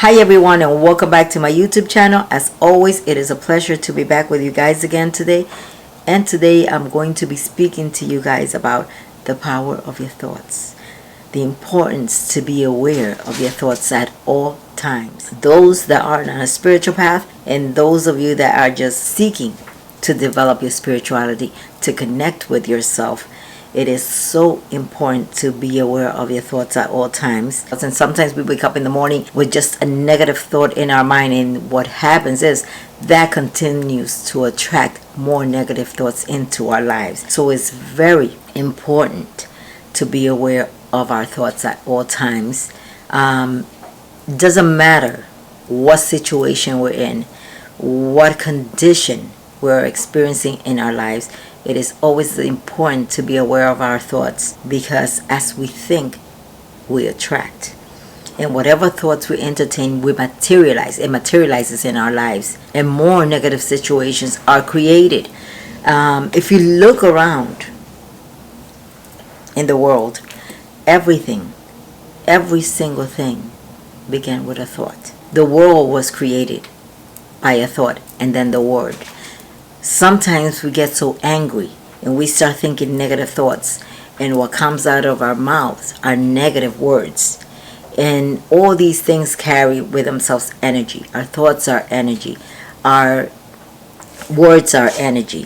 Hi everyone, and welcome back to my YouTube channel. As always, it is a pleasure to be back with you guys again today. And today I'm going to be speaking to you guys about the power of your thoughts. The importance to be aware of your thoughts at all times. Those that are on a spiritual path and those of you that are just seeking to develop your spirituality, to connect with yourself. It is so important to be aware of your thoughts at all times. And sometimes we wake up in the morning with just a negative thought in our mind, and what happens is that continues to attract more negative thoughts into our lives. So it's very important to be aware of our thoughts at all times. Doesn't matter what situation we're in, what condition we're experiencing in our lives. It is always important to be aware of our thoughts, because as we think, we attract. And whatever thoughts we entertain, we materialize. It materializes in our lives. And more negative situations are created. If you look around in the world, everything, every single thing began with a thought. The world was created by a thought and then the word. Sometimes we get so angry and we start thinking negative thoughts, and what comes out of our mouths are negative words. And all these things carry with themselves energy. Our thoughts are energy. Our words are energy.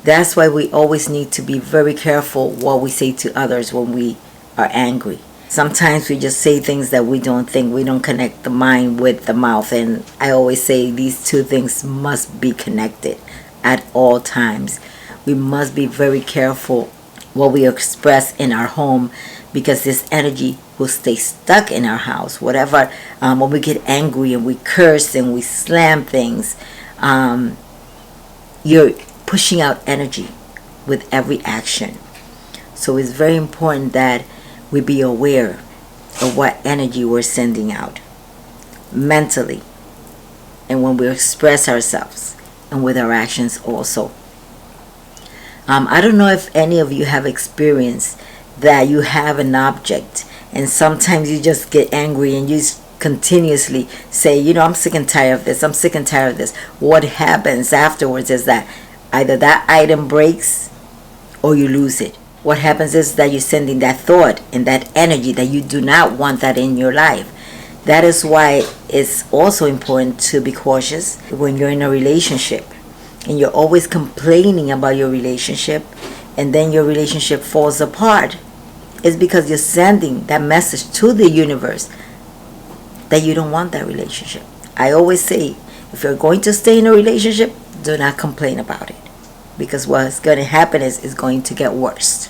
That's why we always need to be very careful what we say to others when we are angry. Sometimes we just say things that we don't think. We don't connect the mind with the mouth. And I always say these two things must be connected at all times. We must be very careful what we express in our home, because this energy will stay stuck in our house. Whatever, when we get angry and we curse and we slam things, you're pushing out energy with every action. So it's very important that we be aware of what energy we're sending out mentally, and when we express ourselves, and with our actions also. I don't know if any of you have experienced that you have an object and sometimes you just get angry and you continuously say, you know, I'm sick and tired of this, I'm sick and tired of this. What happens afterwards is that either that item breaks or you lose it. What happens is that you're sending that thought and that energy that you do not want that in your life. That is why it's also important to be cautious when you're in a relationship and you're always complaining about your relationship, and then your relationship falls apart. It's because you're sending that message to the universe that you don't want that relationship. I always say, if you're going to stay in a relationship, do not complain about it, because what's going to happen is it's going to get worse.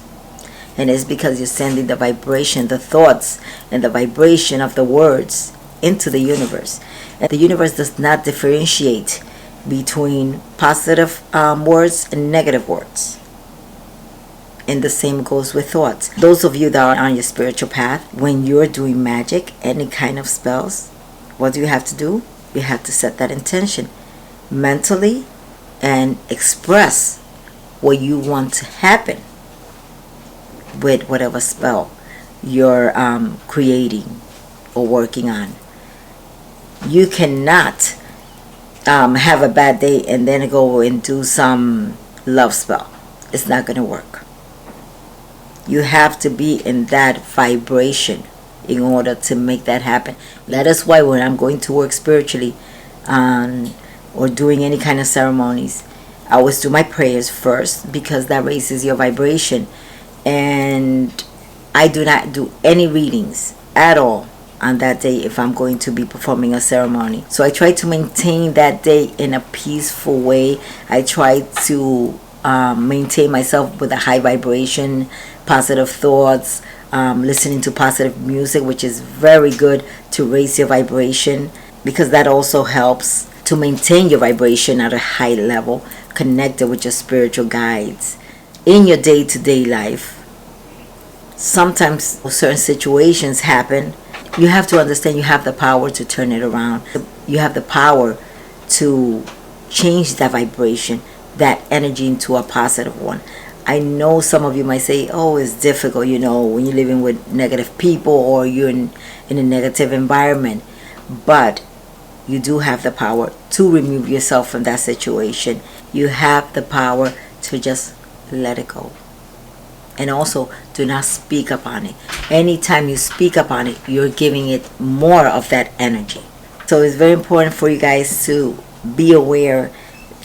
And it's because you're sending the vibration, the thoughts, and the vibration of the words into the universe. And the universe does not differentiate between positive words and negative words. And the same goes with thoughts. Those of you that are on your spiritual path, when you're doing magic, any kind of spells, what do you have to do? You have to set that intention mentally and express what you want to happen with whatever spell you're creating or working on. You cannot have a bad day and then go and do some love spell. It's not going to work. You have to be in that vibration in order to make that happen. That is why when I'm going to work spiritually or doing any kind of ceremonies, I always do my prayers first, because that raises your vibration. And I do not do any readings at all on that day if I'm going to be performing a ceremony. So I try to maintain that day in a peaceful way. I try to maintain myself with a high vibration, positive thoughts, listening to positive music, which is very good to raise your vibration, because that also helps to maintain your vibration at a high level, connected with your spiritual guides. In your day-to-day life, sometimes certain situations happen. You have to understand you have the power to turn it around. You have the power to change that vibration, that energy, into a positive one. I know some of you might say, oh, it's difficult, you know, when you're living with negative people or you're in a negative environment. But you do have the power to remove yourself from that situation. You have the power to just let it go. And also, do not speak upon it. Anytime you speak upon it, you're giving it more of that energy. So it's very important for you guys to be aware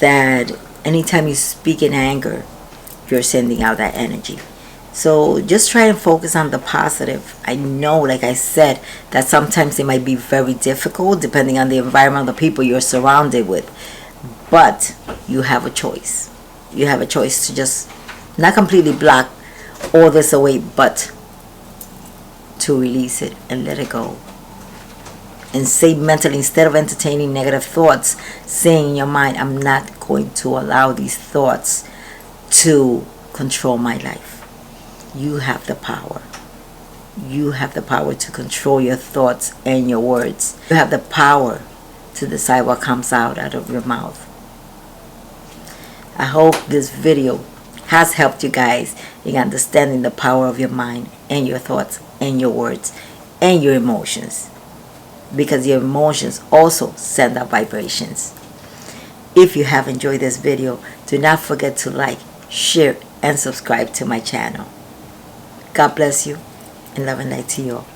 that anytime you speak in anger, you're sending out that energy. So just try and focus on the positive. I know, like I said, that sometimes it might be very difficult depending on the environment, the people you're surrounded with. But you have a choice. You have a choice to just not completely block all this away, but to release it and let it go. And say mentally, instead of entertaining negative thoughts, saying in your mind, I'm not going to allow these thoughts to control my life. You have the power. You have the power to control your thoughts and your words. You have the power to decide what comes out of your mouth. I hope this video has helped you guys in understanding the power of your mind and your thoughts and your words and your emotions, because your emotions also send out vibrations. If you have enjoyed this video, do not forget to like, share, and subscribe to my channel. God bless you, and love and light to you all.